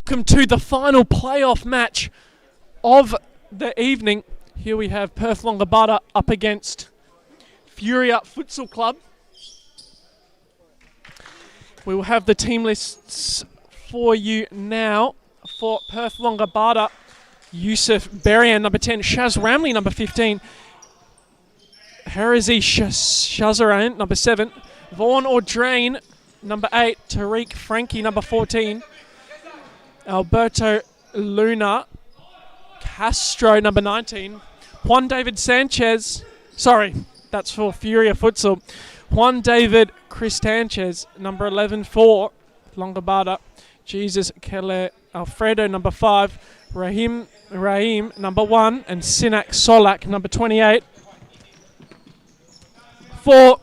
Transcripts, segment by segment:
Welcome to the final playoff match of the evening. Here we have Perth Longobarda up against Furia Futsal Club. We will have the team lists for you now. For Perth Longobarda, Yusuf Berian, number 10, Shaz Ramley, number 15, Herizi Shazaran, number 7, Vaughan Audrain, number 8, Tariq Frankie, number 14, Alberto Luna Castro, number 19, Juan David Sanchez, sorry, that's for Furia Futsal, Juan David Cristanchez, number 11 for Longobarda, Jesus Kele Alfredo, number 5, Rahim, number 1, and Sinak Solak, number 28. For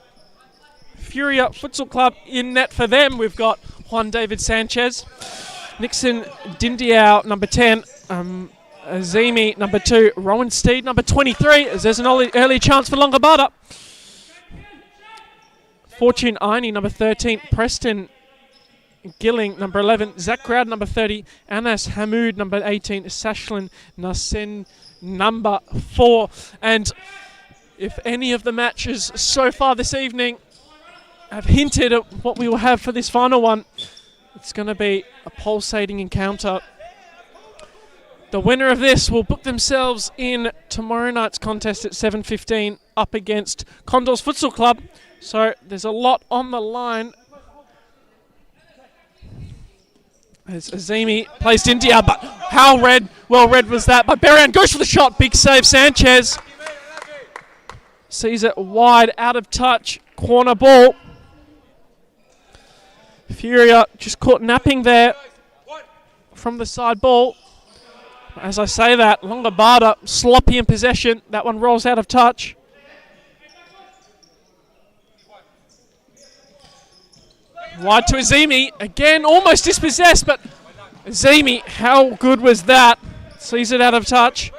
Furia Futsal Club, in net for them, we've got Juan David Sanchez, Nixon Dindiao, number 10, Azimi, number 2, Rowan Steed, number 23, as there's an early chance for Longobarda. Fortune Aini, number 13, Preston Gilling, number 11, Zach Crowd, number 30, Anas Hamoud, number 18, Sashlin Nasen, number 4. And if any of the matches so far this evening have hinted at what we will have for this final one, it's going to be a pulsating encounter. The winner of this will book themselves in tomorrow night's contest at 7:15 up against Condors Futsal Club. So there's a lot on the line. As Azimi placed India, but how well read was that? But Berian goes for the shot, big save, Sanchez. Sees it wide, out of touch, corner ball. Furia just caught napping there from the side ball. As I say that, Longobarda sloppy in possession. That one rolls out of touch. Wide to Azimi, again almost dispossessed, but Azimi, how good was that? Sees it out of touch.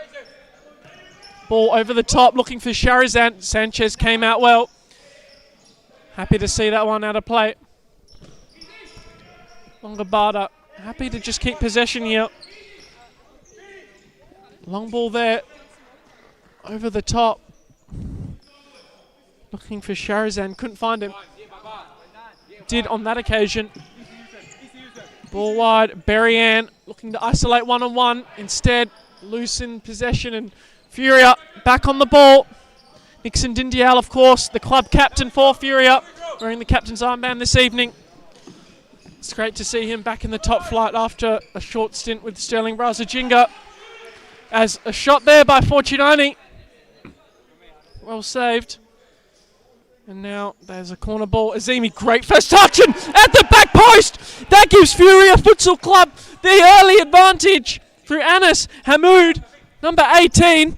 Ball over the top, looking for Sharazan. Sanchez came out well. Happy to see that one out of play. Longobarda happy to just keep possession here. Long ball there, over the top. Looking for Sharazan, couldn't find him. Did on that occasion. Ball wide, Berian looking to isolate one-on-one. Instead, loose in possession, and Furia back on the ball. Nixon Dindial, of course, the club captain for Furia, wearing the captain's armband this evening. It's great to see him back in the top flight after a short stint with Sterling Razajinga. As a shot there by Fortunani. Well saved. And now there's a corner ball. Azimi, great first touch, and at the back post! That gives Furia Futsal Club the early advantage through Anas Hamoud, number 18.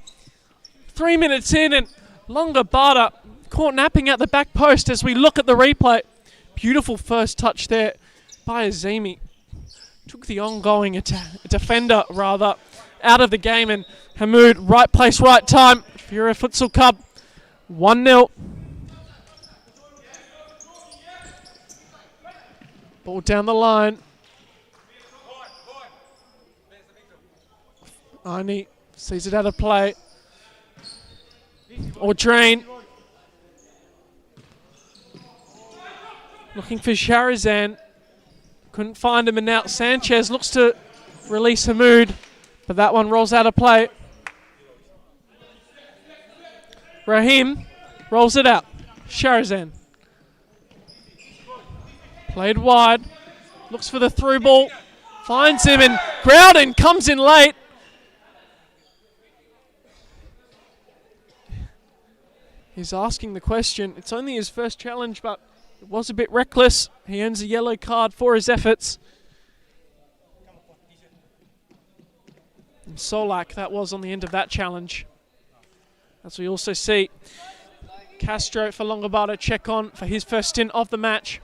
3 minutes in, and Longobarda caught napping at the back post as we look at the replay. Beautiful first touch there by Azimi. Took the ongoing defender, rather, out of the game, and Hamoud, right place, right time. Furia Futsal Club, 1-0. Ball down the line. Arnie sees it out of play. Audrain. Looking for Sharazan. Couldn't find him, and now Sanchez looks to release Hamoud, but that one rolls out of play. Rahim rolls it out. Sharazan. Played wide, looks for the through ball, finds him, and Crowden comes in late. He's asking the question. It's only his first challenge, but it was a bit reckless. He earns a yellow card for his efforts. And Solak, that was on the end of that challenge. As we also see Castro for Longobarda check on for his first stint of the match.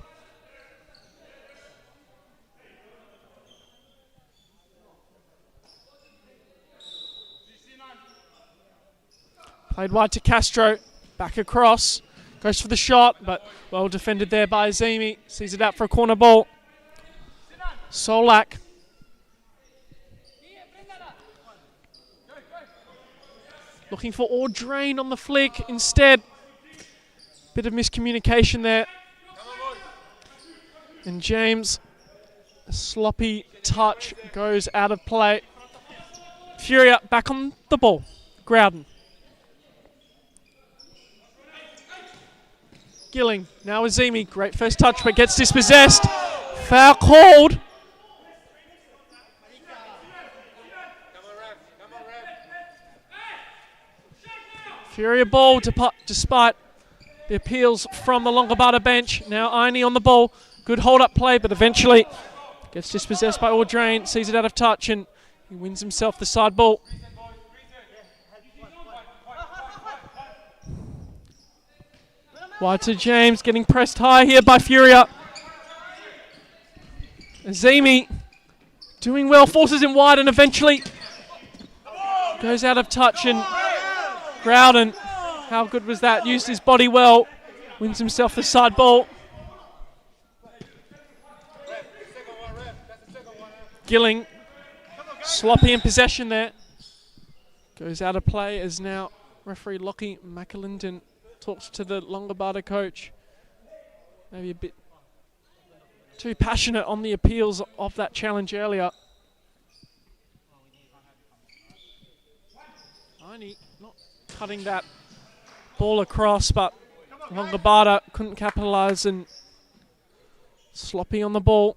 Played wide to Castro, back across, goes for the shot, but well defended there by Azimi. Sees it out for a corner ball. Solak Looking for Audrain on the flick. Instead, bit of miscommunication there. And James, a sloppy touch, goes out of play. Furia back on the ball. Groudon. Gilling, now Azimi. Great first touch, but gets dispossessed. Foul called. Furia ball despite the appeals from the Longobarda bench. Now Aini on the ball. Good hold-up play, but eventually gets dispossessed by Audrain. Sees it out of touch, and he wins himself the side ball. Wide to James, getting pressed high here by Furia. Azimi doing well, forces him wide, and eventually goes out of touch. And Groudon, how good was that? Used his body well, wins himself the side ball. Gilling, sloppy in possession there. Goes out of play as now referee Lockie McAlinden talks to the Longobarda coach. Maybe a bit too passionate on the appeals of that challenge earlier. Aini not cutting that ball across, but Longobarda couldn't capitalise, and sloppy on the ball.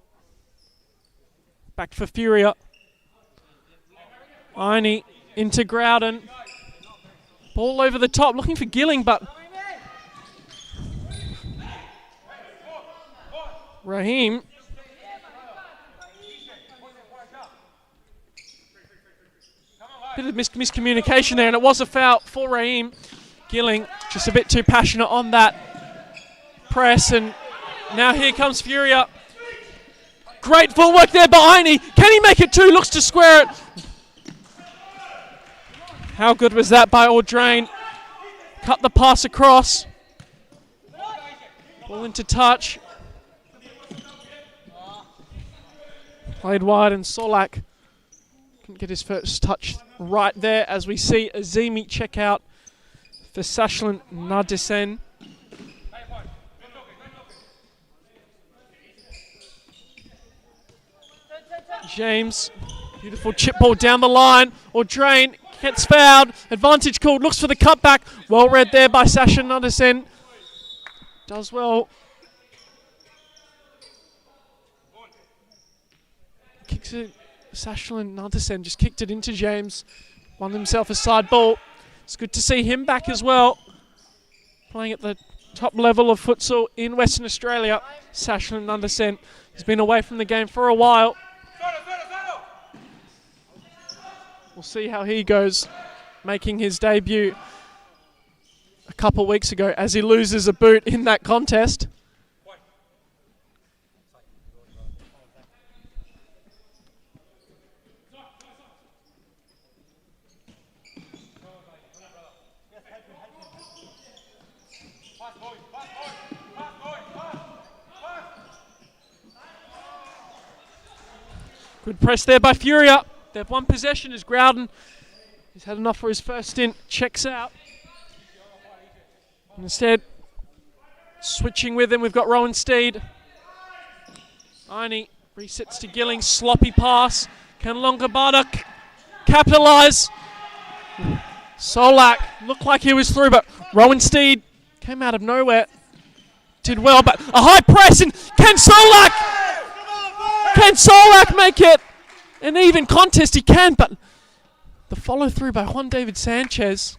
Back for Furia. Aini into Groudon. Ball over the top, looking for Gilling, but Raheem. Bit of miscommunication there, and it was a foul for Raheem. Gilling just a bit too passionate on that press, and now here comes Furia. Great footwork there by Aini. Can he make it two? Looks to square it. How good was that by Audrain? Cut the pass across. Ball into touch. Played wide, and Solak couldn't get his first touch right there, as we see Azimi check out for Sashlan Nadisen. James, beautiful chip ball down the line. Audrain gets fouled. Advantage called. Looks for the cutback. Well read there by Sashlan Nadisen. Does well. Kicks it. Sashlan Nadisen just kicked it into James. Won himself a side ball. It's good to see him back as well. Playing at the top level of futsal in Western Australia. Sashlan Nadisen. He's been away from the game for a while. We'll see how he goes, making his debut a couple weeks ago as he loses a boot in that contest. Good press there by Furia. They have one possession as Groudon. He's had enough for his first stint. Checks out. And instead, switching with him, we've got Rowan Steed. Aini resets to Gilling. Sloppy pass. Can Longobarda capitalise? Solak looked like he was through, but Rowan Steed came out of nowhere. Did well, but a high press, and can Solak make it? An even contest, he can, but the follow through by Juan David Sanchez.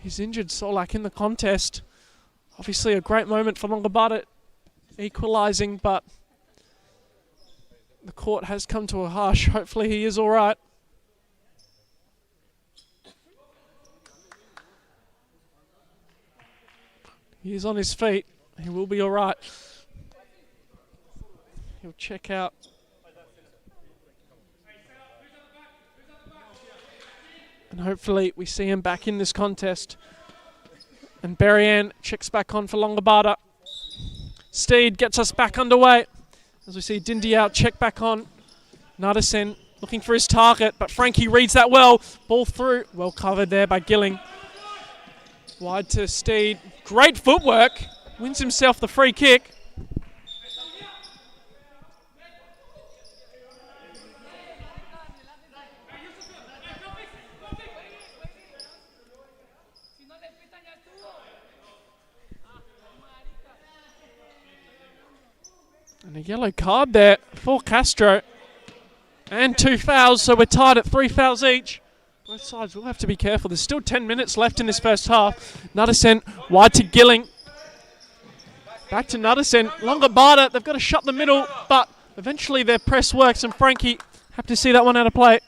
He's injured Solak in the contest. Obviously a great moment for Longobarda equalising, but the court has come to a hush. Hopefully he is all right. He is on his feet. He will be all right. He'll check out. And hopefully we see him back in this contest. And Berrien checks back on for Longobarda. Steed gets us back underway. As we see Dindy out, check back on. Nadisen looking for his target, but Frankie reads that well. Ball through, well covered there by Gilling. Wide to Steed. Great footwork. Wins himself the free kick. And a yellow card there for Castro. And 2 fouls, so we're tied at 3 fouls each. Both sides will have to be careful. There's still 10 minutes left in this first half. Nuttesen wide to Gilling. Back to Nuttesen. Longobarda, they've got to shut the middle, but eventually their press works, and Frankie have to see that one out of play.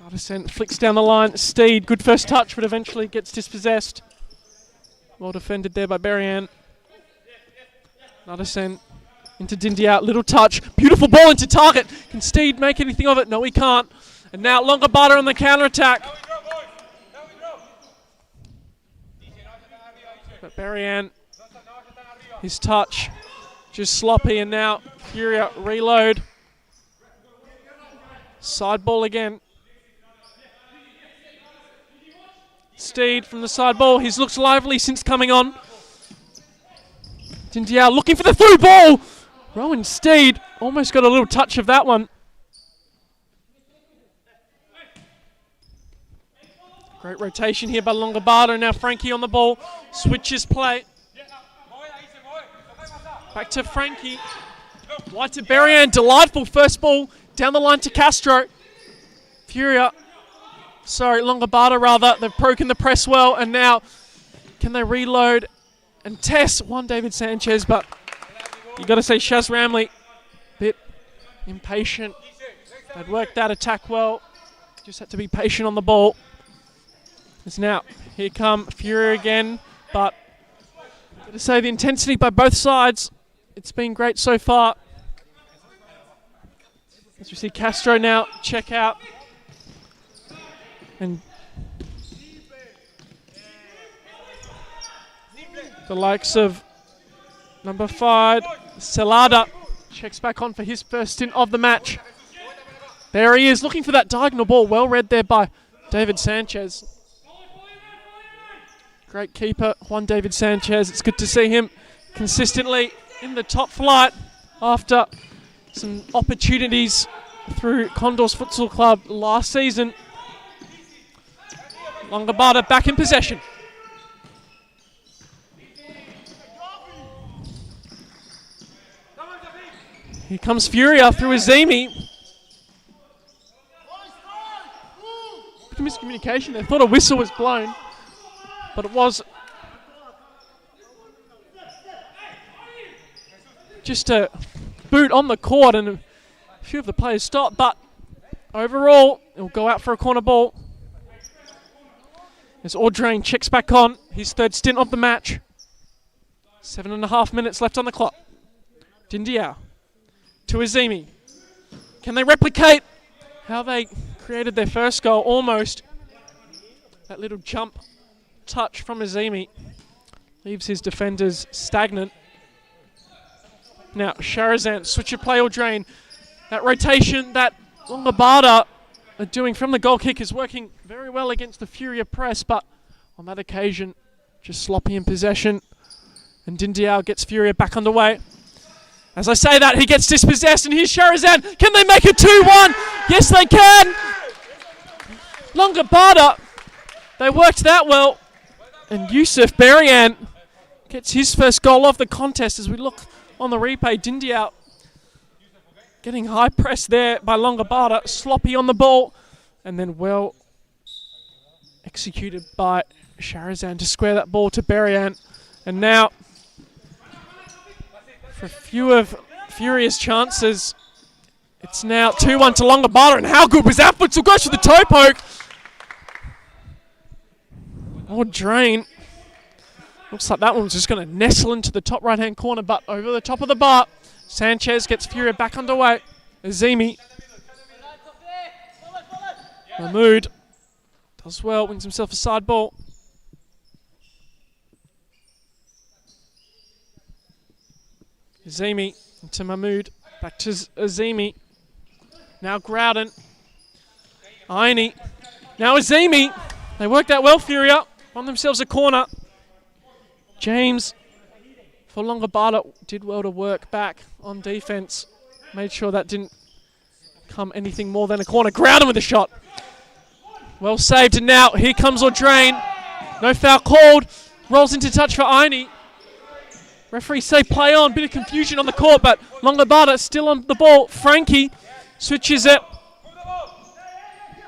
Nuttesen flicks down the line. Steed, good first touch, but eventually gets dispossessed. Well defended there by Berrien. Nuttesen into Dindia, little touch, beautiful ball into target. Can Steed make anything of it? No, he can't. And now Longobarda on the counter-attack. But Berrien, his touch, just sloppy, and now Furia reload. Side ball again. Steed from the side ball. He's looked lively since coming on. Dindia looking for the through ball. Rowan Steed almost got a little touch of that one. Great rotation here by Longobarda. Now Frankie on the ball. Switches play. Back to Frankie. Wide to Berrien. Delightful first ball. Down the line to Castro. Longobarda rather. They've broken the press well. And now can they reload and test one David Sanchez? But you got to say Shaz Ramley, bit impatient. They'd worked that attack well. Just had to be patient on the ball. As now, here come Fury again. But got to say the intensity by both sides, it's been great so far. As we see Castro now check out. And the likes of number 5, Celada, checks back on for his first stint of the match. There he is, looking for that diagonal ball. Well read there by David Sanchez. Great keeper, Juan David Sanchez. It's good to see him consistently in the top flight after some opportunities through Condors Futsal Club last season. Longobarda back in possession. Here comes Furia through Azimi. Miscommunication. They thought a whistle was blown, but it was just a boot on the court, and a few of the players stopped. But overall, it'll go out for a corner ball. As Audrain checks back on his third stint of the match. 7.5 minutes left on the clock. Dindia to Azimi. Can they replicate how they created their first goal? Almost. That little jump touch from Azimi leaves his defenders stagnant. Now Sharazan, switch of play or drain. That rotation that Longobarda are doing from the goal kick is working very well against the Furia press, but on that occasion, just sloppy in possession. And Dindiao gets Furia back underway. As I say that, he gets dispossessed, and here's Sharazan. Can they make it 2-1? Yes, they can! Longobarda, they worked that well. And Yusuf Berrien gets his first goal of the contest. As we look on the replay, Dindiao getting high press there by Longobarda, sloppy on the ball, and then well executed by Sharazan to square that ball to Berrien. And now, for a few of Furia's chances, it's now 2-1 to Longobarda, and how good was that? Futsal goes for the toe poke. Oh, drain. Looks like that one was just going to nestle into the top right-hand corner, but over the top of the bar, Sanchez gets Furia back underway. Azimi. Mahmood does well, wins himself a side ball. Azimi To Mahmood. Back to Azimi. Now Groudon. Aini. Now Azimi. They worked out well, Furia. Won themselves a corner. James for Longobarda did well to work back on defense. Made sure that didn't come anything more than a corner. Groudon with a shot. Well saved, and now here comes Audrain. No foul called. Rolls into touch for Aini. Referee say play on. Bit of confusion on the court, but Longobarda still on the ball. Frankie switches it.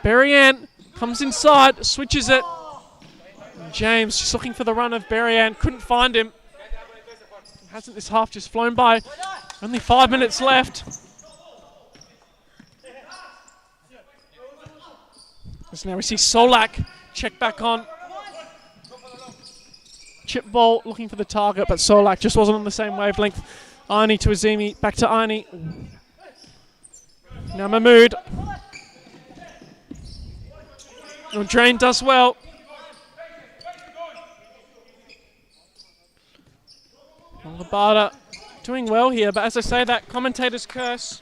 Berrien comes inside, switches it. And James just looking for the run of Berrien. Couldn't find him. Hasn't this half just flown by? Only 5 minutes left. As now we see Solak check back on. Chip ball looking for the target, but Solak just wasn't on the same wavelength. Aini to Azimi, back to Aini. Now Mahmood. Drain does well. Longobarda doing well here, but as I say, that commentator's curse.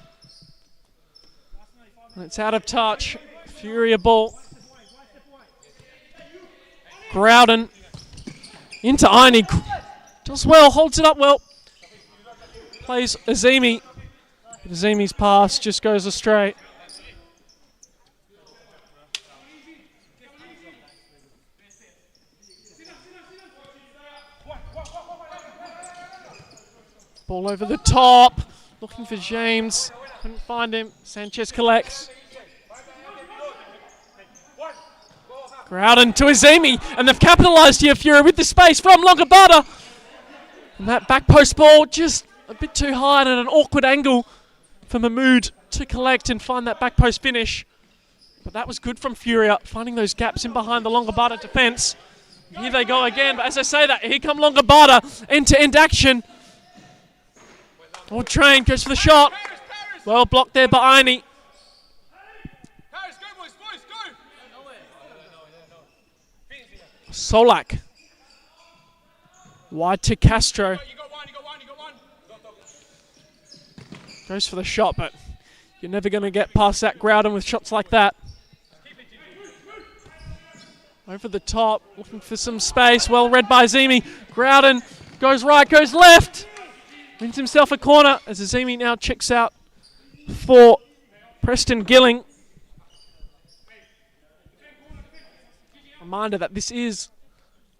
And it's out of touch. Furia ball. Groudon. Into Aini. Does well, holds it up well. Plays Azimi. Azimi's pass just goes astray. Ball over the top. Looking for James. Couldn't find him. Sanchez collects. Groudon to Azimi, and they've capitalised here, Furia, with the space from Longobarda. And that back post ball just a bit too high and at an awkward angle for Mahmood to collect and find that back post finish. But that was good from Furia, finding those gaps in behind the Longobarda defence. Here they go again, but as I say that, here come Longobarda, end-to-end action. Train goes for the shot. Well blocked there by Aini. Solak. Wide to Castro. Goes for the shot, but you're never going to get past that Groudon with shots like that. Over the top, looking for some space. Well read by Azimi. Groudon goes right, goes left. Wins himself a corner as Azimi now checks out for Preston Gilling. Reminder that this is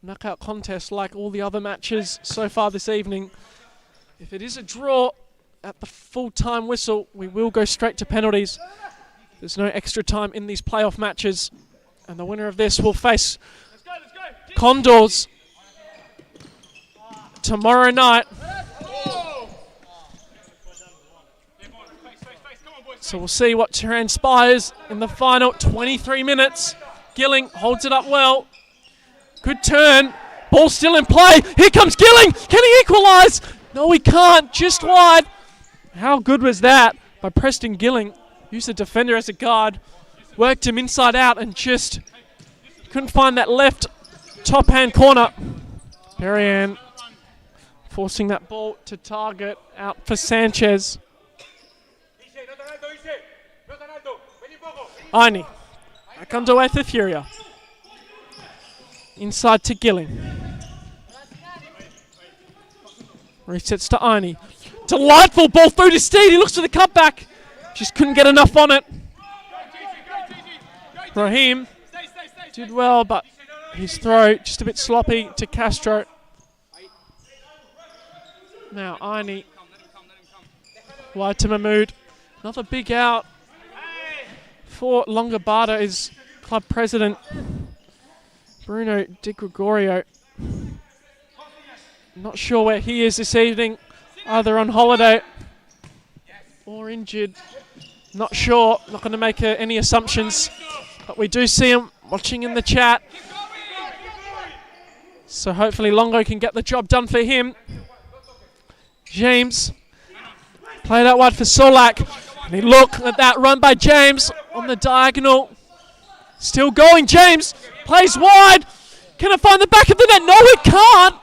a knockout contest like all the other matches so far this evening. If it is a draw at the full-time whistle, we will go straight to penalties. There's no extra time in these playoff matches. And the winner of this will face Condors tomorrow night. So we'll see what transpires in the final 23 minutes. Gilling holds it up well. Good turn. Ball still in play. Here comes Gilling. Can he equalise? No, he can't. Just wide. How good was that by Preston Gilling? Used the defender as a guard. Worked him inside out and just couldn't find that left top hand corner. Berrien forcing that ball to target out for Sanchez. Aini. Back underway for Furia. Inside to Gilling. Resets to Aini. Delightful ball through to Steed. He looks for the cutback. Just couldn't get enough on it. Raheem did well, but his throw just a bit sloppy to Castro. Now Aini. Wide to Mahmood. Another big out for Longobarda is club president Bruno Di Gregorio. Not sure where he is this evening, either on holiday or injured. Not sure, not going to make any assumptions, but we do see him watching in the chat. So hopefully Longo can get the job done for him. James played out wide for Solak. And he look at that run by James on the diagonal. Still going, James plays wide. Can it find the back of the net? No, it can't.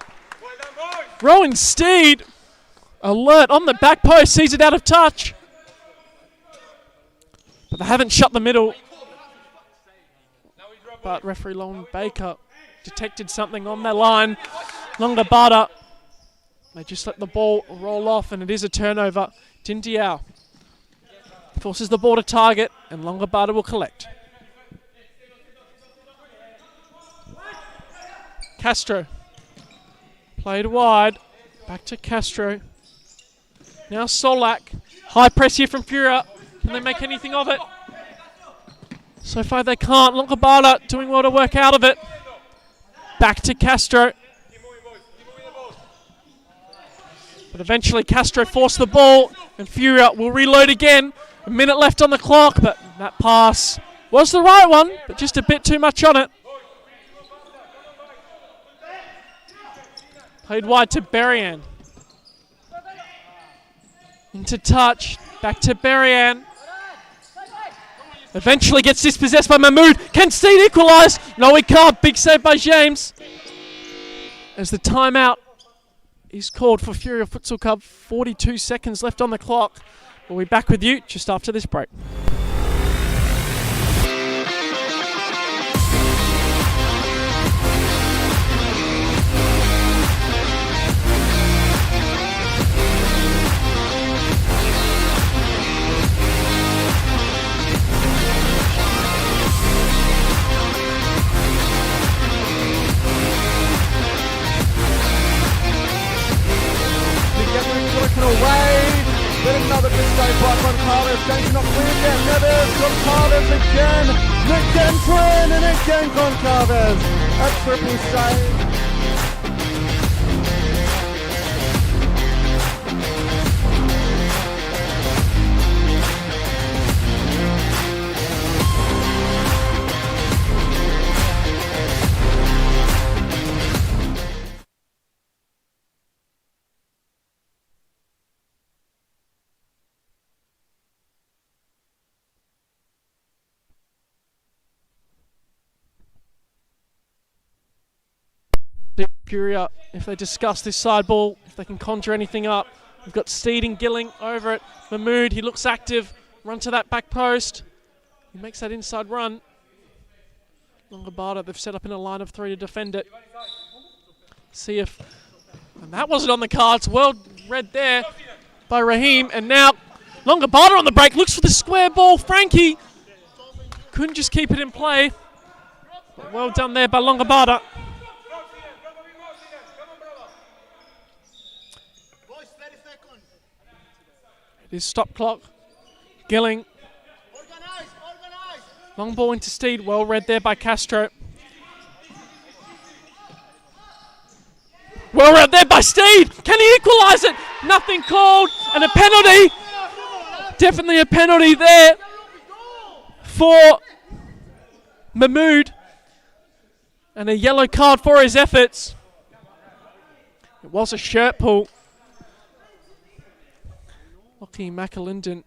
Rowan Steed Alert on the back post, sees it out of touch. But they haven't shut the middle. But referee Long Baker detected something on their line. Longobarda, they just let the ball roll off, and it is a turnover. Tintiao forces the ball to target, and Longobarda will collect. Castro played wide, back to Castro. Now Solak, high press here from Furia. Can they make anything of it? So far they can't. Longobarda doing well to work out of it. Back to Castro. But eventually Castro forced the ball, and Furia will reload again. A minute left on the clock, but that pass was the right one, but just a bit too much on it. Played wide to Berrien. Into touch, back to Berrien. Eventually gets dispossessed by Mahmood. Can Steed equalise? No, he can't. Big save by James. As the timeout is called for Furia Futsal Club. 42 seconds left on the clock. We'll be back with you just after this break. Away, then another big save by Goncalves. James not cleared yet. Neves, Goncalves again Twin, and again Goncalves. A triple save. Furia, if they discuss this side ball, if they can conjure anything up. We've got Steed and Gilling over it. Mahmood, he looks active. Run to that back post. He makes that inside run. Longobarda, they've set up in a line of three to defend it. See if... And that wasn't on the cards. Well read there by Raheem. And now Longobarda on the break. Looks for the square ball. Frankie couldn't just keep it in play. But well done there by Longobarda. It is stop clock. Gilling. Long ball into Steed. Well read there by Castro. Well read there by Steed. Can he equalise it? Nothing called. And a penalty. Definitely a penalty there for Mahmood. And a yellow card for his efforts. It was a shirt pull. Lockie McAlinden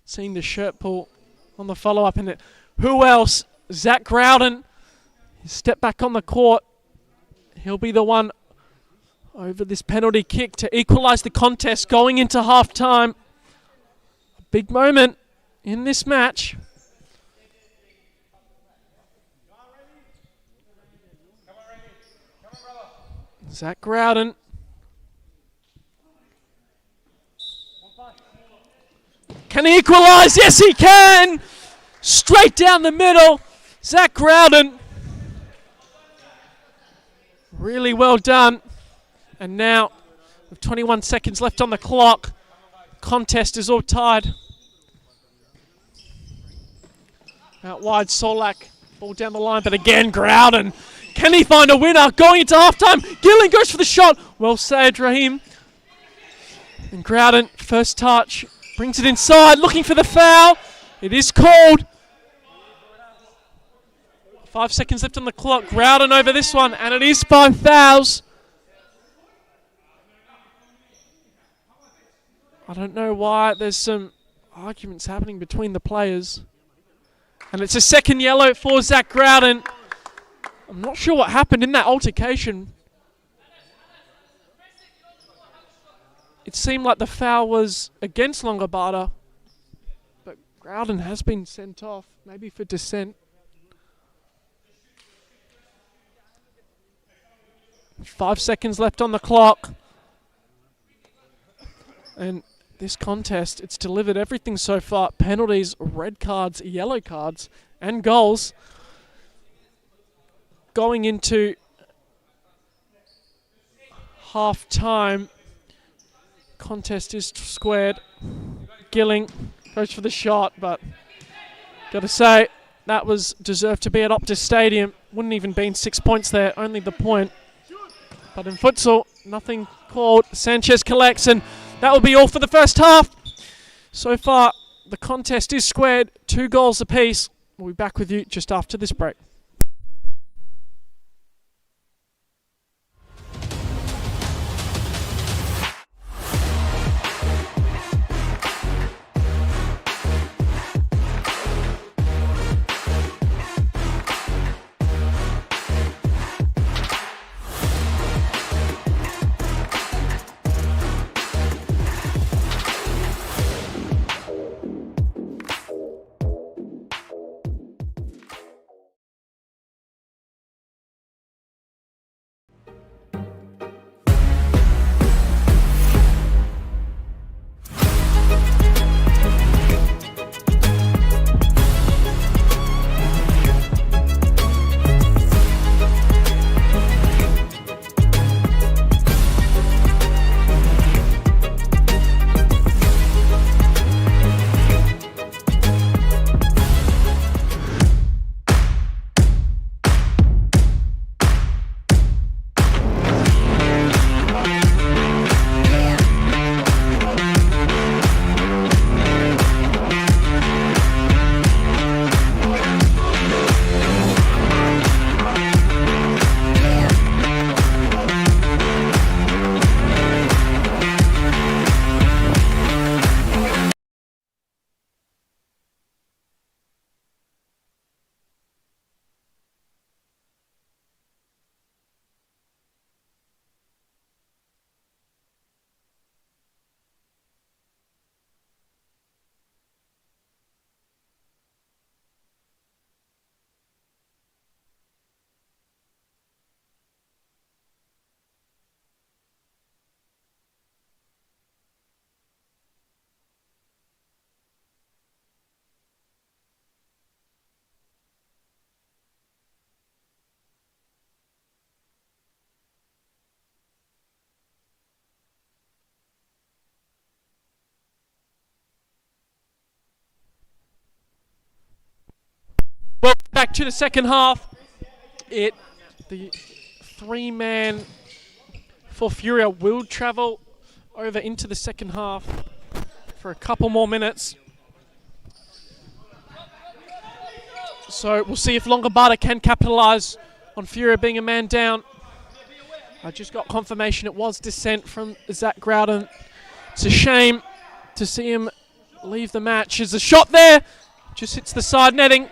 seeing the shirt pull on the follow-up in it. Who else? Zach Growden. Step back on the court. He'll be the one over this penalty kick to equalise the contest going into half-time. A big moment in this match. Zach Growden. Can he equalise? Yes, he can! Straight down the middle. Zach Growden. Really well done. And now, with 21 seconds left on the clock, contest is all tied. Out wide, Solak. Ball down the line, but again, Growden. Can he find a winner? Going into halftime. Gilling goes for the shot. Well saved, Raheem. And Growden, first touch. Brings it inside, looking for the foul. It is called. 5 seconds left on the clock. Growden over this one, and it is by fouls. I don't know why. There's some arguments happening between the players. And it's a second yellow for Zach Growden. I'm not sure what happened in that altercation. it seemed like the foul was against Longobarda, but Groudon has been sent off, maybe for dissent. 5 seconds left on the clock. And this contest, it's delivered everything so far. Penalties, red cards, yellow cards, and goals. Going into half time, contest is squared. Gilling goes for the shot, but gotta say, that was deserved to be at Optus Stadium. Wouldn't even been 6 points there, only the point. But in futsal, nothing called. Sanchez collects, and that will be all for the first half. So far, the contest is squared, 2 goals apiece. We'll be back with you just after this break. Well, back to the second half. The 3-man for Furia will travel over into the second half for a couple more minutes. So we'll see if Longobarda can capitalise on Furia being a man down. I just got confirmation it was dissent from Zach Groudon. It's a shame to see him leave the match. There's a shot there. Just hits the side netting.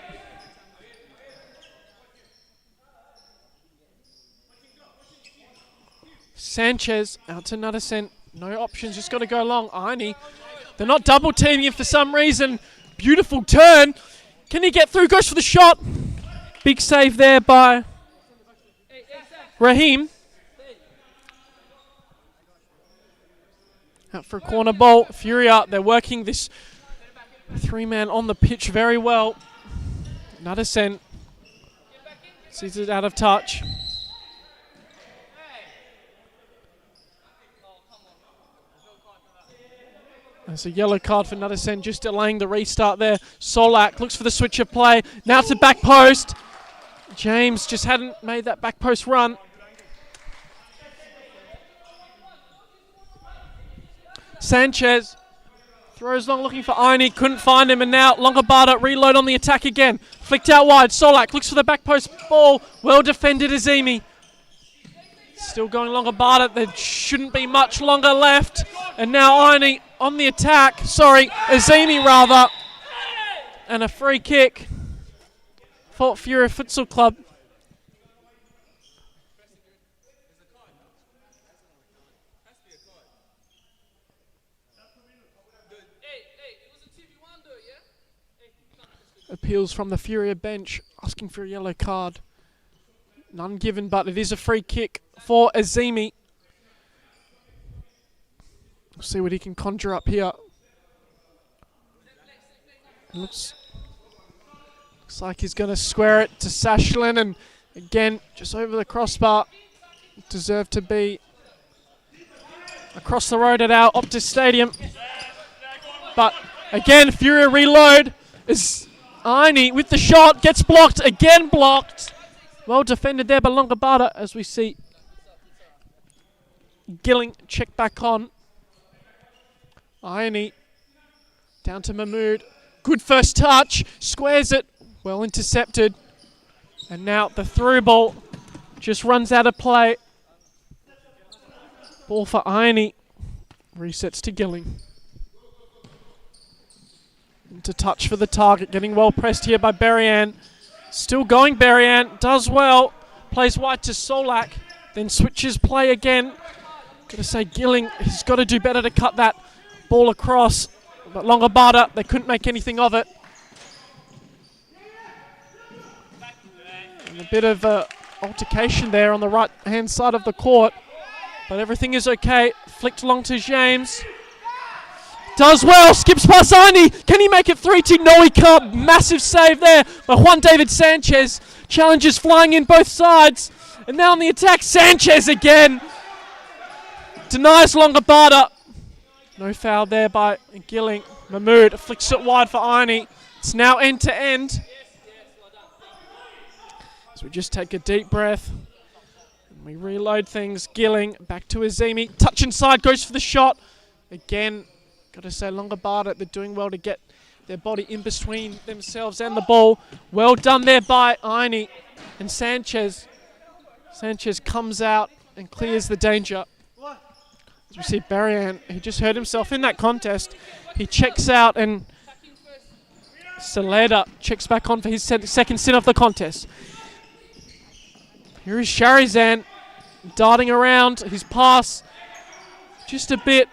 Sanchez out to Nuttesen. No options, just got to go long. Aini, they're not double teaming him for some reason. Beautiful turn. Can he get through? Goes for the shot. Big save there by Raheem. Out for a corner ball. Furia, they're working this 3-man on the pitch very well. Nuttesen sees it out of touch. There's a yellow card for Nuttesen, just delaying the restart there. Solak looks for the switch of play. Now to back post. James just hadn't made that back post run. Sanchez throws long looking for Aini, couldn't find him, and now Longobarda reload on the attack again. Flicked out wide, Solak looks for the back post ball. Well defended Azimi. Still going Longobarda, there shouldn't be much longer left. And now Aini on the attack, Azimi rather. And a free kick for Furia Futsal Club. appeals from the Furia bench, asking for a yellow card. None given, but it is a free kick for Azimi. We'll see what he can conjure up here. Looks like he's going to square it to Sashlin, and again, just over the crossbar. Deserved to be across the road at our Optus Stadium. But again, Furia reload is Aini with the shot, gets blocked, again blocked. Well defended there by Longobarda, as we see Gilling check back on. Aini down to Mahmood. Good first touch, squares it, well intercepted. And now the through ball just runs out of play. Ball for Aini, resets to Gilling. Into touch for the target, getting well pressed here by Berrien. Still going, Berrien, does well. Plays wide to Solak, then switches play again. Gotta say, Gilling, he's got to do better to cut that ball across. But Longobarda, they couldn't make anything of it. And a bit of altercation there on the right-hand side of the court. But everything is okay. Flicked along to James. Does well, skips past Aini. Can he make it 3-2? No, he can't. Massive save there by Juan David Sanchez. Challenges flying in both sides. And now on the attack, Sanchez again. Denies Longobarda. No foul there by Gilling. Mahmood flicks it wide for Aini. It's now end to end. So we just take a deep breath. And we reload things. Gilling back to Azimi. Touch inside, goes for the shot. Again, got to say, Longobarda, they're doing well to get their body in between themselves and the ball. Well done there by Aini and Sanchez. Sanchez comes out and clears the danger. As we see Berrien, he just hurt himself in that contest. He checks out and Saleda checks back on for his second sin of the contest. Here is Sharizan darting around. His pass just a bit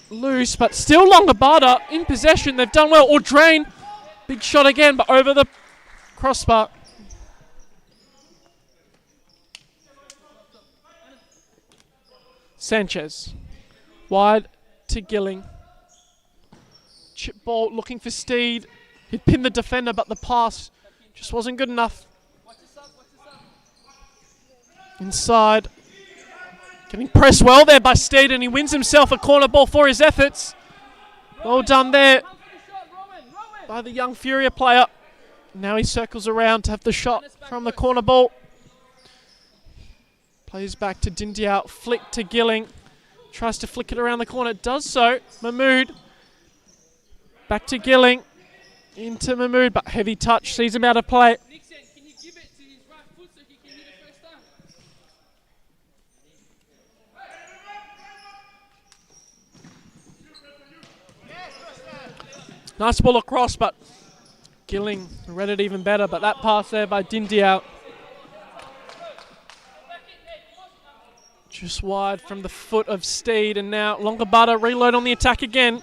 loose, but still Longobarda in possession. They've done well. Or Drain, big shot again, but over the crossbar. Sanchez wide to Gilling. Chip ball looking for Steed. He'd pinned the defender, but the pass just wasn't good enough. Inside. Getting pressed well there by Steed, and he wins himself a corner ball for his efforts. Well done there by the young Furia player. Now he circles around to have the shot from the corner ball. Plays back to Dindiao, flick to Gilling. Tries to flick it around the corner, does so. Mahmood. Back to Gilling. Into Mahmood, but heavy touch, sees him out of play. Nice ball across, but Gilling read it even better. But that pass there by Dindiao, just wide from the foot of Steed. And now Longobarda reload on the attack again.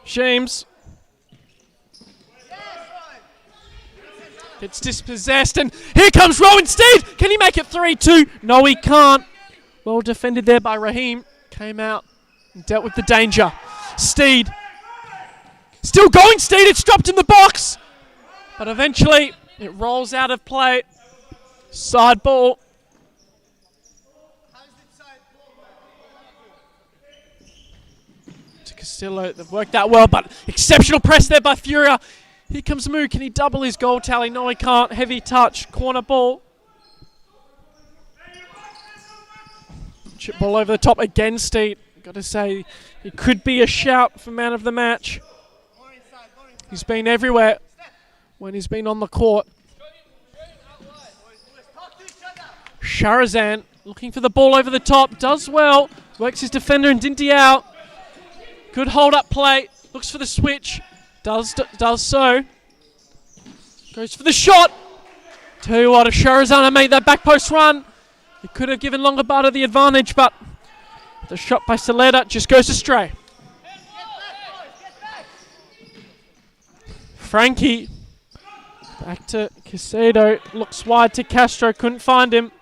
James gets dispossessed, and here comes Rowan Steed. Can he make it 3-2? No, he can't. Well defended there by Raheem. Came out and dealt with the danger. Steed. Still going, Steed. It's dropped in the box. But eventually, it rolls out of play. Side ball. To Castillo. They've worked that well, but exceptional press there by Furia. Here comes Moo. Can he double his goal tally? No, he can't. Heavy touch. Corner ball. Chip ball over the top again, Steed. Got to say, he could be a shout for man of the match. He's been everywhere when he's been on the court. Sharazan looking for the ball over the top. Does well. Works his defender and Dindiao. Good hold-up play. Looks for the switch. Does so. Goes for the shot. Tell you what, if Sharazan had made that back post run, he could have given Longobarda the advantage, but the shot by Saleda just goes astray. Frankie. Back to Casado. Looks wide to Castro. Couldn't find him.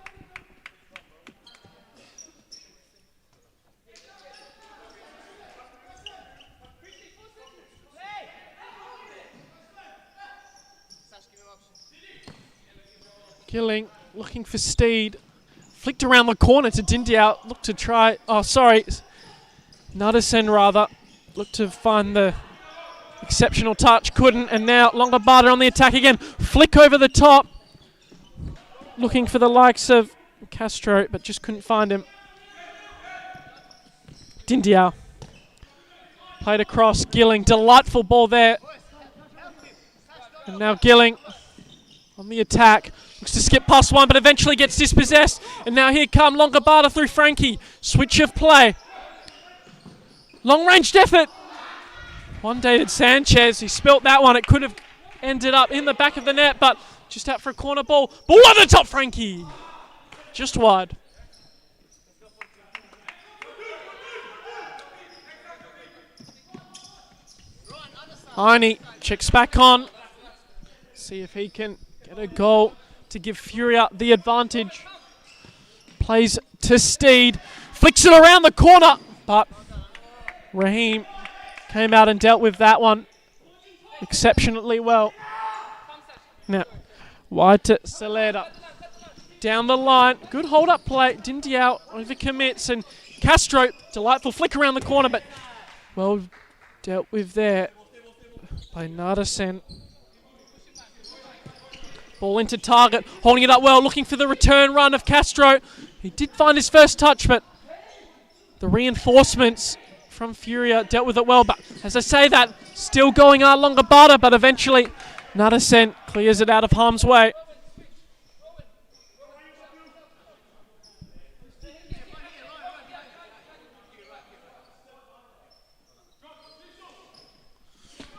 Gilling looking for Steed. Flicked around the corner to Dindiao. Looked to try. Oh, sorry. Nadasen rather. Looked to find the exceptional touch. Couldn't. And now Longobarda on the attack again. Flick over the top. Looking for the likes of Castro, but just couldn't find him. Dindiao. Played across. Gilling. Delightful ball there. And now Gilling on the attack. Looks to skip past one, but eventually gets dispossessed. And now here come Longobarda through Frankie. Switch of play. Long-ranged effort. One David Sanchez. He spilt that one. It could have ended up in the back of the net, but just out for a corner ball. Ball on the top, Frankie. Just wide. Heine checks back on. See if he can get a goal to give Furia the advantage. Plays to Steed. Flicks it around the corner, but Raheem came out and dealt with that one exceptionally well. Now, wide to Saleda. Down the line. Good hold-up play. Dindiao overcommits, and Castro, delightful flick around the corner, but well dealt with there by Nadasen. Ball into target, holding it up well, looking for the return run of Castro. He did find his first touch, but the reinforcements from Furia dealt with it well. But as I say that, still going on Longobarda, but eventually Nadasen clears it out of harm's way.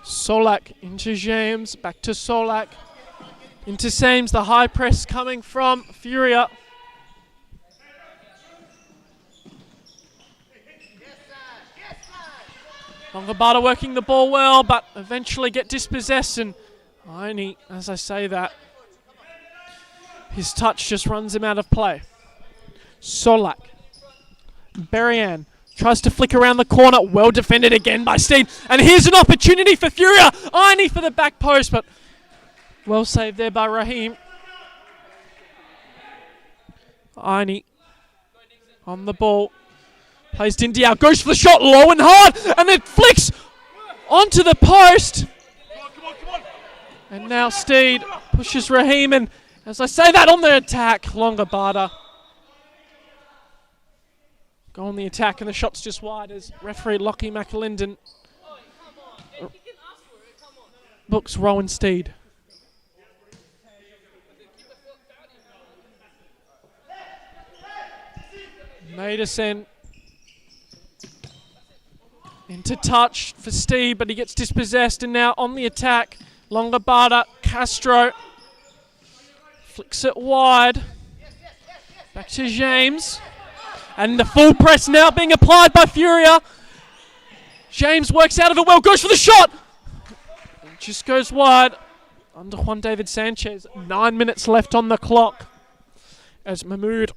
Solak into James, back to Solak. Into Sames, the high press coming from Furia. Longobarda working the ball well, but eventually get dispossessed, and Heine, as I say that, his touch just runs him out of play. Solak. Berrien tries to flick around the corner, well defended again by Steed, and here's an opportunity for Furia. Heine for the back post, but well saved there by Raheem. Heine on the ball. Plays Dindiao, goes for the shot, low and hard, and then flicks onto the post. Come on. And now Steed pushes Raheem, and as I say that, on the attack, Longobarda. Go on the attack, and the shot's just wide as referee Lockie McAlinden books Rowan Steed. Madison into touch for Steve, but he gets dispossessed, and now on the attack, Longobarda, Castro flicks it wide. Back to James, and the full press now being applied by Furia. James works out of it well, goes for the shot, it just goes wide under Juan David Sanchez. 9 minutes left on the clock as Mahmood,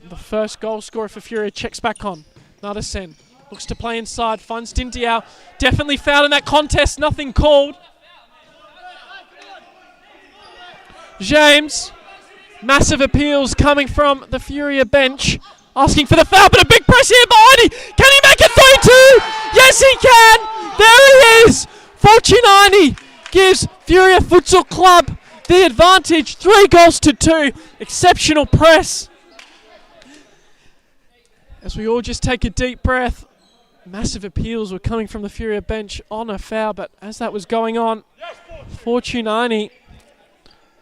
the first goal scorer for Furia, checks back on. Nadasen looks to play inside, finds Dindiao. Definitely fouled in that contest, nothing called. James, massive appeals coming from the Furia bench, asking for the foul, but a big press here behind him. Can he make it 3-2? Yes, he can. There he is. Fortune Heine gives Furia Futsal Club the advantage, 3-2. Exceptional press. As we all just take a deep breath, massive appeals were coming from the Furia bench on a foul, but as that was going on, Fortune Heine,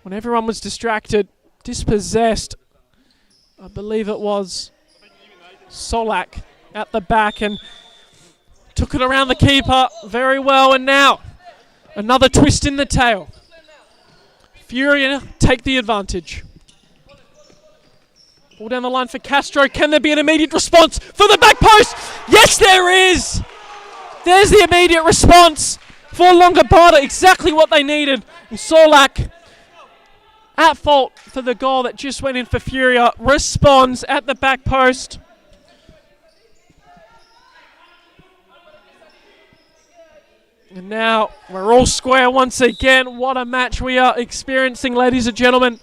when everyone was distracted, dispossessed, I believe it was Solak at the back, and took it around the keeper very well, and now another twist in the tail. Furia take the advantage. Ball down the line for Castro. Can there be an immediate response for the back post? Yes, there is! There's the immediate response for Longobarda, exactly what they needed. And Solak, at fault for the goal that just went in for Furia, responds at the back post. And now we're all square once again. What a match we are experiencing, ladies and gentlemen,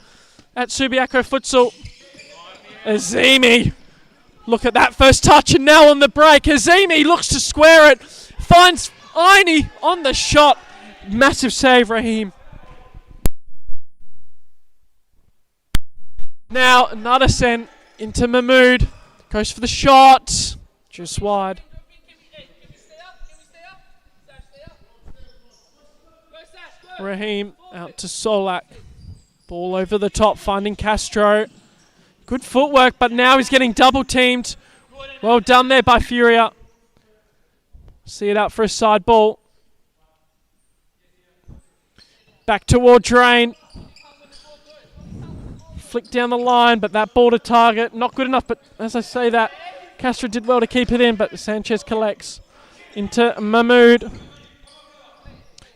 at Supa-Liga Futsal. Azimi, look at that first touch, and now on the break, Azimi looks to square it, finds Aini on the shot. Massive save, Raheem. Now, Nadasen into Mahmood. Goes for the shot. Just wide. Raheem out to Solak. Ball over the top, finding Castro. Good footwork, but now he's getting double teamed. Well done there by Furia. See it out for a side ball. Back toward Drain. Flick down the line, but that ball to target, not good enough. But as I say that, Castro did well to keep it in, but Sanchez collects into Mahmood.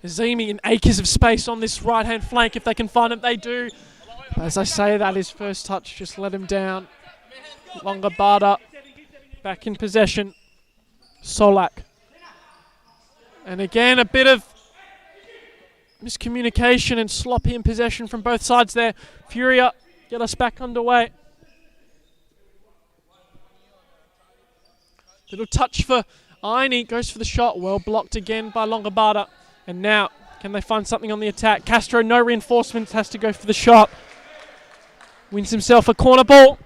Azimi in acres of space on this right-hand flank. If they can find him, they do. As I say that, his first touch just let him down. Longobarda back in possession. Solak. And again, a bit of miscommunication and sloppy in possession from both sides there. Furia get us back underway. Little touch for Aini. Goes for the shot. Well blocked again by Longobarda. And now, can they find something on the attack? Castro, no reinforcements, has to go for the shot. Wins himself a corner ball.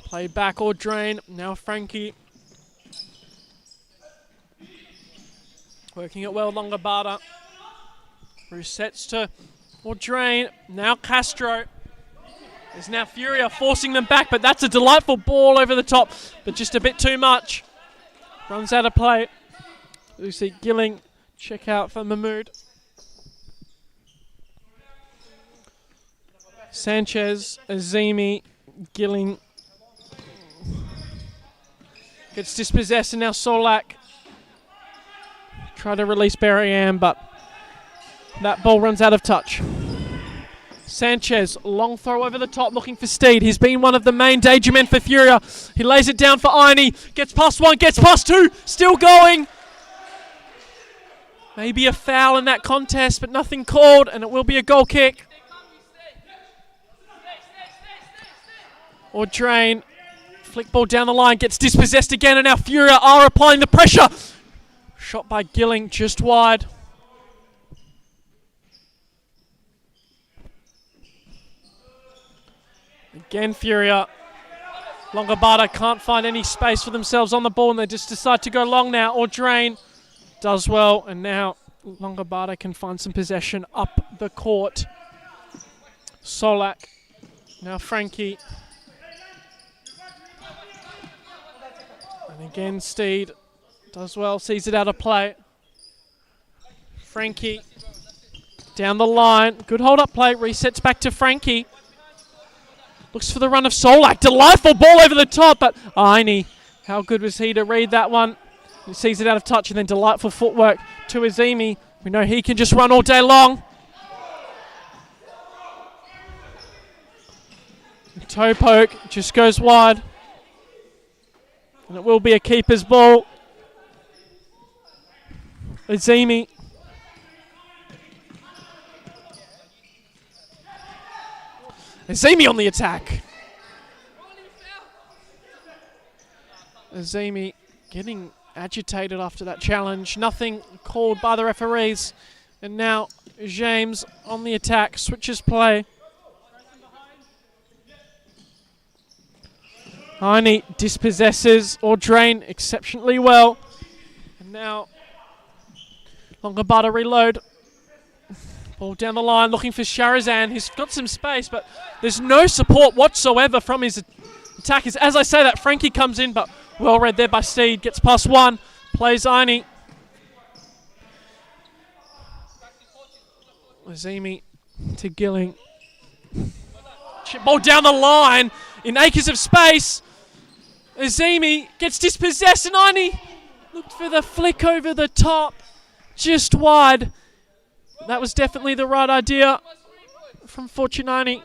Play back or drain. Now Frankie. Working it well, Longobarda. Resets to or drain. Now Castro. There's now Furia forcing them back, but that's a delightful ball over the top, but just a bit too much. Runs out of play. Lucy Gilling, check out for Mahmood. Sanchez, Azimi, Gilling. Gets dispossessed, and now Solak. Try to release Barry-Ann, but that ball runs out of touch. Sanchez, long throw over the top, looking for Steed. He's been one of the main danger men for Furia. He lays it down for Aini. Gets past one, gets past two. Still going. Maybe a foul in that contest, but nothing called, and it will be a goal kick. Or drain. Flick ball down the line, gets dispossessed again, and now Furia are applying the pressure. Shot by Gilling, just wide. Again, Furia. Longobarda can't find any space for themselves on the ball, and they just decide to go long now. Or drain does well, and now Longobarda can find some possession up the court. Solak. Now Frankie. And again, Steed does well, sees it out of play. Frankie down the line. Good hold-up play. Resets back to Frankie. Looks for the run of Solak. Delightful ball over the top, but Aini, how good was he to read that one? He sees it out of touch, and then delightful footwork to Azimi. We know he can just run all day long. Toe poke just goes wide. And it will be a keeper's ball. Azimi. Azimi on the attack. Azimi getting agitated after that challenge. Nothing called by the referees. And now James on the attack. Switches play. Aini dispossesses or drain exceptionally well. And now Longobarda reload. Ball down the line, looking for Sharazan. He's got some space, but there's no support whatsoever from his attackers. As I say that, Frankie comes in, but well read there by Steed. Gets past one, plays Aini. Azimi to Gilling. Chip ball down the line in acres of space. Azimi gets dispossessed and Aini looked for the flick over the top. Just wide. That was definitely the right idea from Fortunani.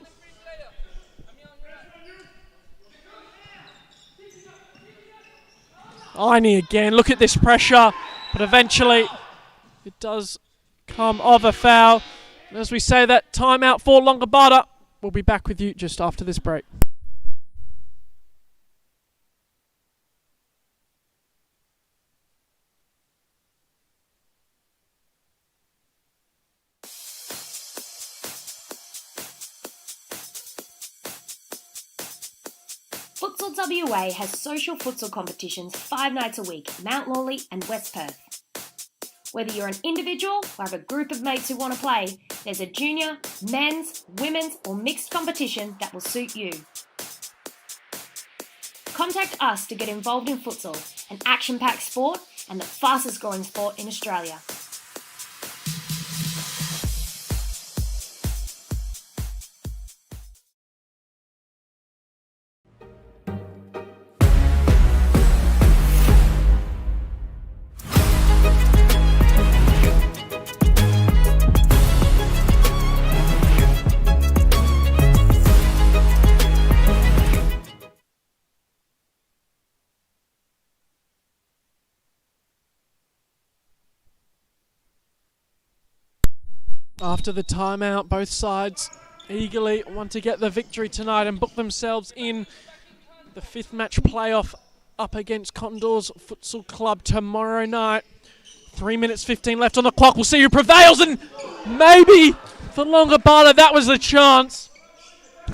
Aini again. Look at this pressure. But eventually it does come of a foul. And as we say that, timeout for Longobarda. We'll be back with you just after this break. Futsal WA has social futsal competitions 5 nights a week, Mount Lawley and West Perth. Whether you're an individual or have a group of mates who want to play, there's a junior, men's, women's or mixed competition that will suit you. Contact us to get involved in futsal, an action-packed sport and the fastest growing sport in Australia. After the timeout, both sides eagerly want to get the victory tonight and book themselves in the 5th match playoff up against Condors Futsal Club tomorrow night. 3 minutes 15 left on the clock. We'll see who prevails, and maybe for Longobarda that was the chance.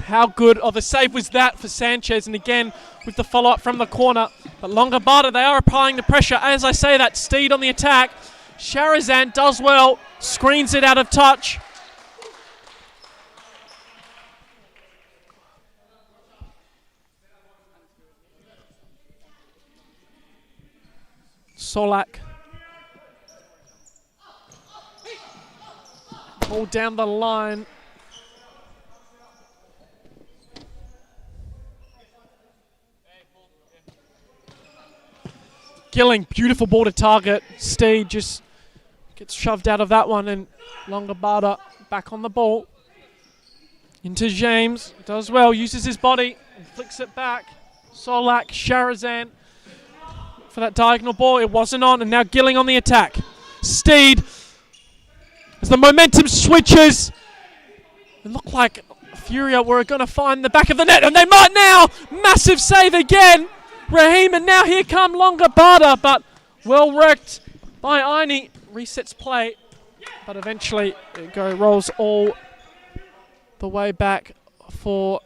How good of a save was that for Sanchez, and again with the follow-up from the corner. But Longobarda, they are applying the pressure. As I say that, Steed on the attack. Sharazan does well, screens it out of touch. Solak. Ball down the line. Gilling, beautiful ball to target. Steed just gets shoved out of that one, and Longobarda back on the ball. Into James, does well, uses his body and flicks it back. Solak, Sharazan for that diagonal ball. It wasn't on, and now Gilling on the attack. Steed, as the momentum switches, it looked like Furia were going to find the back of the net, and they might now. Massive save again. Raheem, and now here come Longobarda, but well worked by Aini. Resets play, but eventually it rolls all the way back for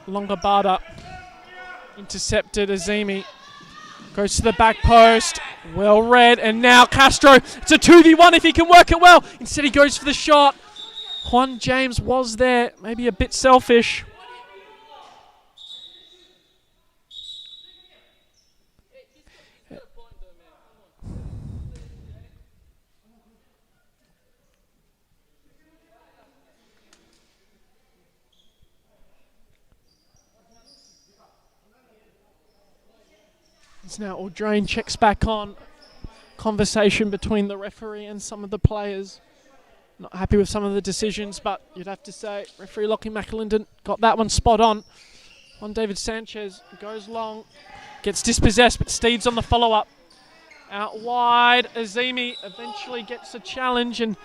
Longobarda. Intercepted. Azimi goes to the back post. Well read, and now Castro. It's a 2v1 if he can work it well. Instead he goes for the shot. Juan James was there, maybe a bit selfish. It's now Audrain checks back on. Conversation between the referee and some of the players. Not happy with some of the decisions, but you'd have to say referee Lockie McAlinden got that one spot on. David Sanchez goes long, gets dispossessed, but Steed's on the follow-up. Out wide, Azimi eventually gets a challenge, and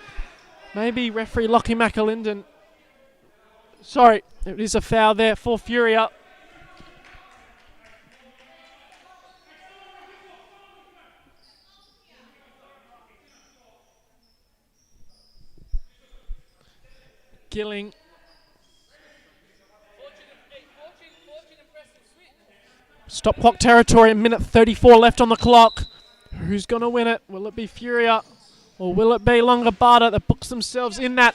maybe referee Lockie McAlinden. Sorry, it is a foul there for Furia. Gilling. Stop clock territory, a minute 34 left on the clock. Who's going to win it? Will it be Furia or will it be Longobarda that books themselves in that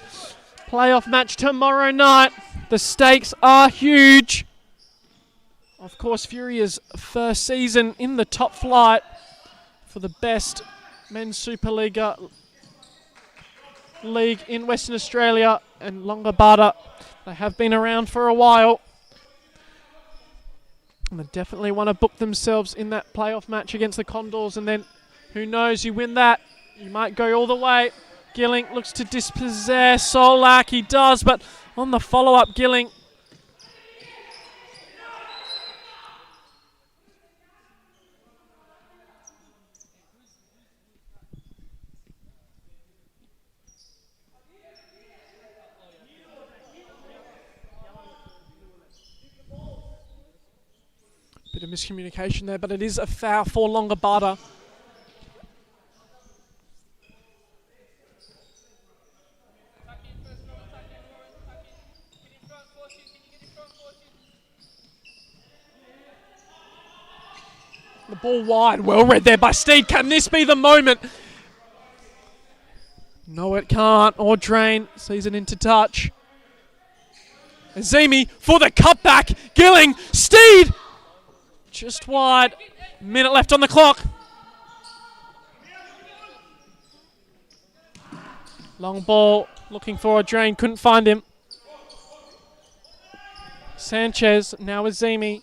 playoff match tomorrow night? The stakes are huge. Of course, Furia's first season in the top flight for the best men's Supa-Liga league in Western Australia, and Longobarda They have been around for a while. And they definitely want to book themselves in that playoff match against the Condors. And then, who knows, you win that, you might go all the way. Gilling looks to dispossess Solak. He does, but on the follow-up, Gilling. Bit of miscommunication there, but it is a foul for Longobarda. The ball wide, well read there by Steed. Can this be the moment? No, it can't. Or Drain sees it into touch. Azimi for the cutback. Gilling, Steed! Just wide. Minute left on the clock. Long ball, looking for a Drain, couldn't find him. Sanchez, now Azimi.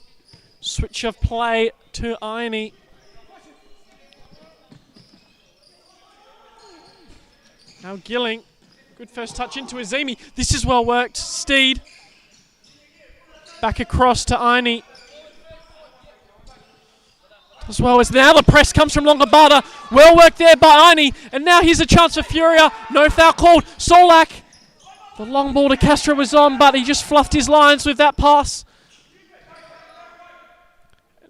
Switch of play to Ione. Now Gilling. Good first touch into Azimi. This is well worked. Steed. Back across to Ione. As well as now the press comes from Longobarda. Well worked there by Ione. And now here's a chance for Furia. No foul called. Solak. The long ball to Castro was on, but he just fluffed his lines with that pass.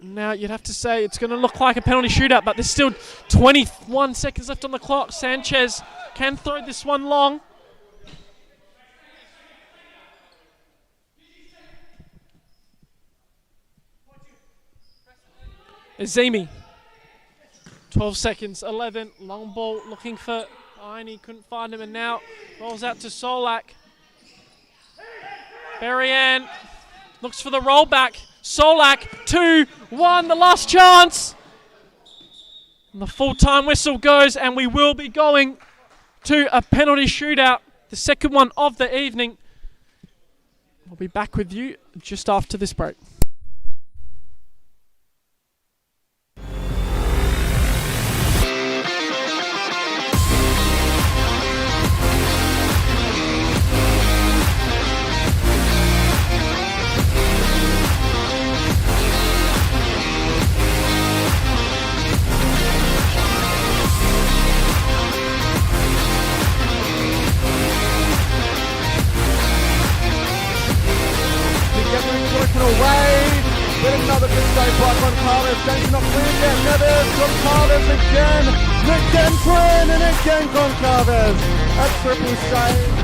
Now you'd have to say it's going to look like a penalty shootout, but there's still 21 seconds left on the clock. Sanchez can throw this one long. Azimi. 12 seconds, 11. Long ball looking for Ione, couldn't find him, and now rolls out to Solak. Berrien looks for the rollback. Solak, 2-1, the last chance. And the full-time whistle goes, and we will be going to a penalty shootout, the second one of the evening. We'll be back with you just after this break. Away, with another big save by Goncalves. Danger not cleared yet. Neves, Goncalves again. Again Twin, and again Goncalves. A triple save.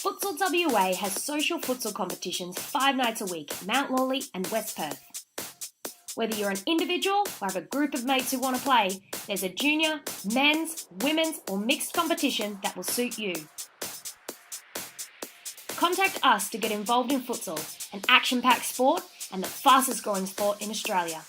Futsal WA has social futsal competitions 5 nights a week, Mount Lawley and West Perth. Whether you're an individual or have a group of mates who want to play, there's a junior, men's, women's or mixed competition that will suit you. Contact us to get involved in futsal, an action-packed sport and the fastest growing sport in Australia.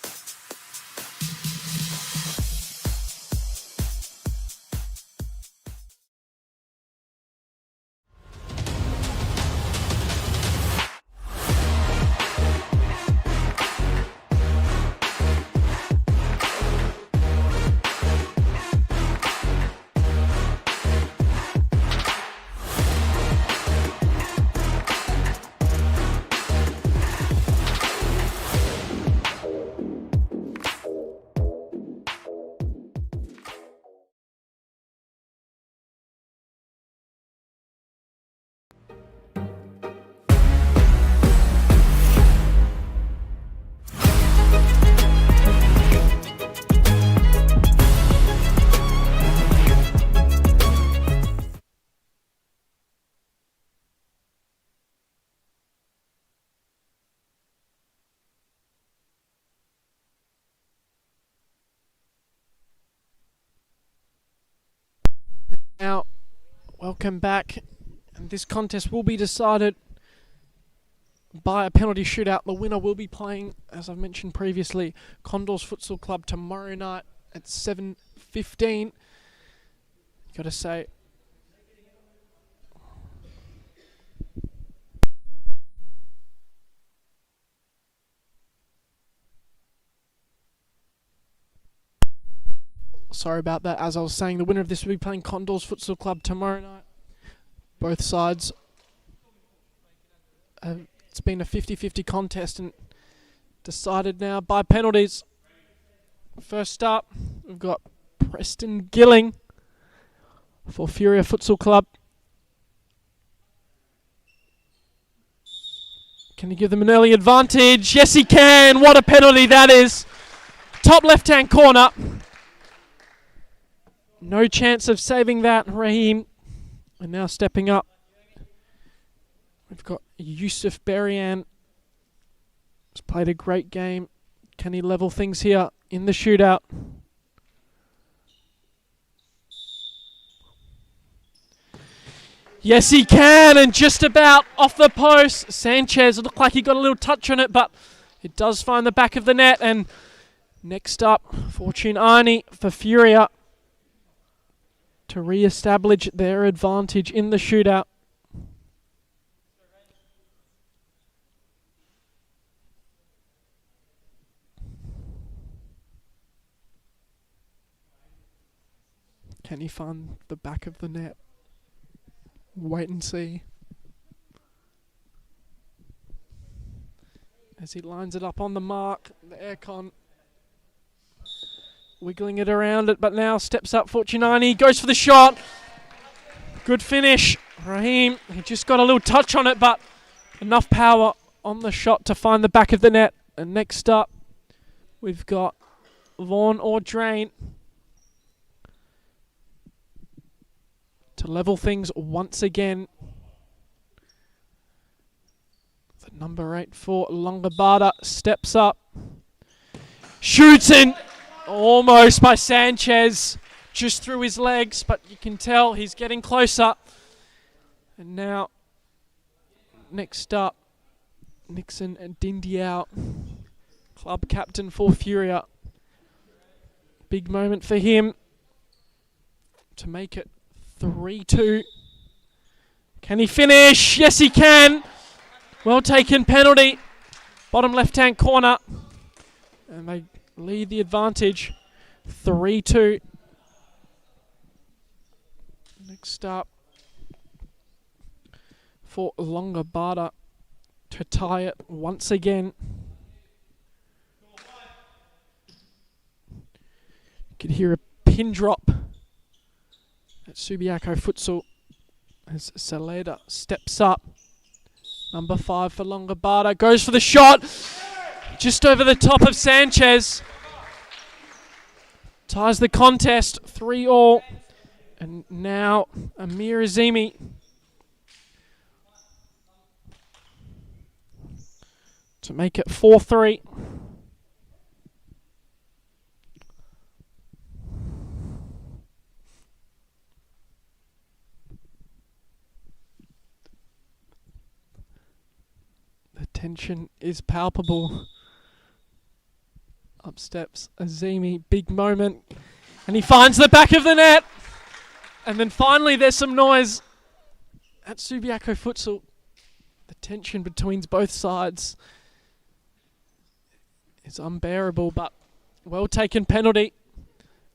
Welcome back. And this contest will be decided by a penalty shootout. The winner will be playing, as I've mentioned previously, Condors Futsal Club tomorrow night at 7:15. Got to say, sorry about that. As I was saying, the winner of this will be playing Condors Futsal Club tomorrow night. Both sides, it's been a 50-50 contest and decided now by penalties. First up, we've got Preston Gilling for Furia Futsal Club. Can he give them an early advantage? Yes, he can. What a penalty that is. Top left-hand corner. No chance of saving that, Raheem. And now stepping up, we've got Yusuf Berian. He's played a great game. Can he level things here in the shootout? Yes, he can, and just about off the post. Sanchez, it looked like he got a little touch on it, but it does find the back of the net. And next up, Fortune Arnie for Furia to re-establish their advantage in the shootout. Can he find the back of the net? Wait and see. As he lines it up on the mark, the aircon wiggling it around it, but now steps up Fortunani, goes for the shot. Good finish. Raheem, he just got a little touch on it, but enough power on the shot to find the back of the net. And next up, we've got Vaughan or Drain to level things once again. The number 8 for Longobarda steps up. Shoots in. Almost by Sanchez. Just through his legs, but you can tell he's getting closer. And now, next up, Nixon and Dindiao, club captain for Furia. Big moment for him to make it 3-2. Can he finish? Yes, he can. Well taken penalty. Bottom left-hand corner. And they lead the advantage. 3-2. Next up for Longobarda to tie it once again. You can hear a pin drop at Supa-Liga Futsal as Saleda steps up. Number 5 for Longobarda goes for the shot. Just over the top of Sanchez. Ties the contest 3-3. And now Amir Azimi to make it 4-3. The tension is palpable. Up steps Azimi, big moment. And he finds the back of the net. And then finally there's some noise at Supa-Liga Futsal. The tension between both sides is unbearable, but well taken penalty.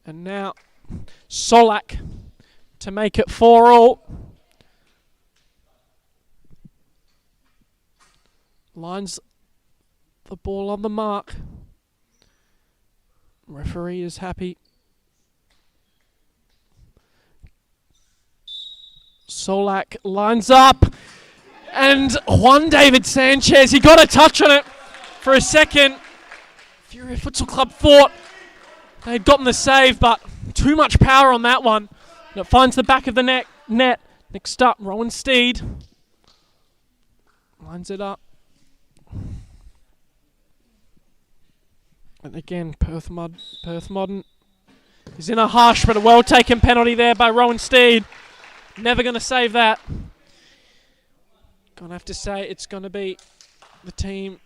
And now Solak to make it 4-4. Lines the ball on the mark. Referee is happy. Solak lines up. And Juan David Sanchez, he got a touch on it for a second. Furia Futsal Club thought they'd gotten the save, but too much power on that one. And it finds the back of the net. Next up, Rowan Steed. Lines it up. And again, Perth Modern is in a hush, but a well-taken penalty there by Rowan Steed. Never going to save that. Gonna have to say it's going to be the team.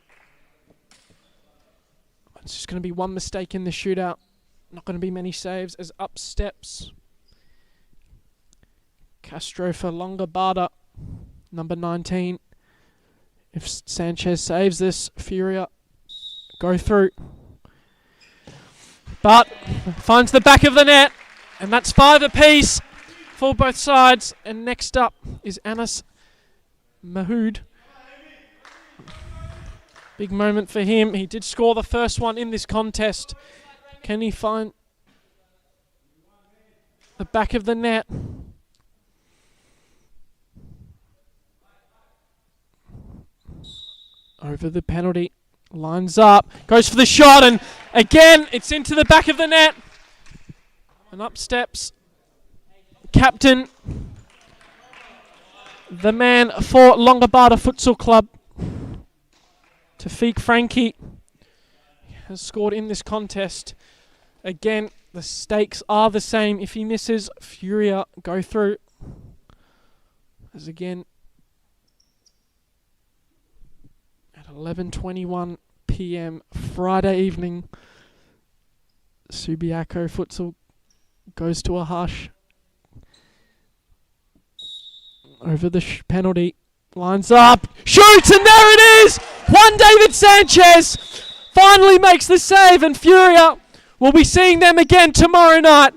It's just going to be one mistake in the shootout. Not going to be many saves as up steps Castro for Longobarda, number 19. If Sanchez saves this, Furia go through. But finds the back of the net, and that's 5 apiece for both sides. And next up is Anas Mahood. Big moment for him. He did score the first one in this contest. Can he find the back of the net? Over the penalty. Lines up. Goes for the shot, and again, it's into the back of the net. And up steps captain, the man for Longobarda Futsal Club, Tafik Frankie, has scored in this contest. Again, the stakes are the same. If he misses, Furia go through. As again, at 11:21 p.m. Friday evening, Subiaco Futsal goes to a hush. Over the penalty. Lines up. Shoots, and there it is! Juan David Sanchez finally makes the save, and Furia will be seeing them again tomorrow night.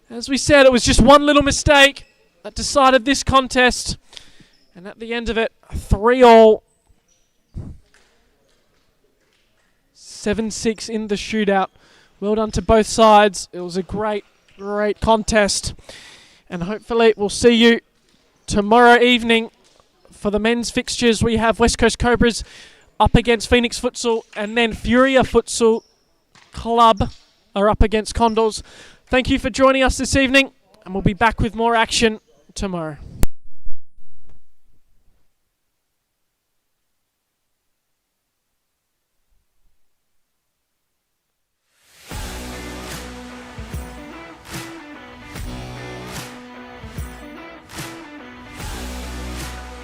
As we said, it was just one little mistake that decided this contest. And at the end of it, 3-all. 7-6 in the shootout. Well done to both sides. It was a great contest. And hopefully we'll see you tomorrow evening for the men's fixtures. We have West Coast Cobras up against Phoenix Futsal, and then Furia Futsal Club are up against Condors. Thank you for joining us this evening, and we'll be back with more action tomorrow.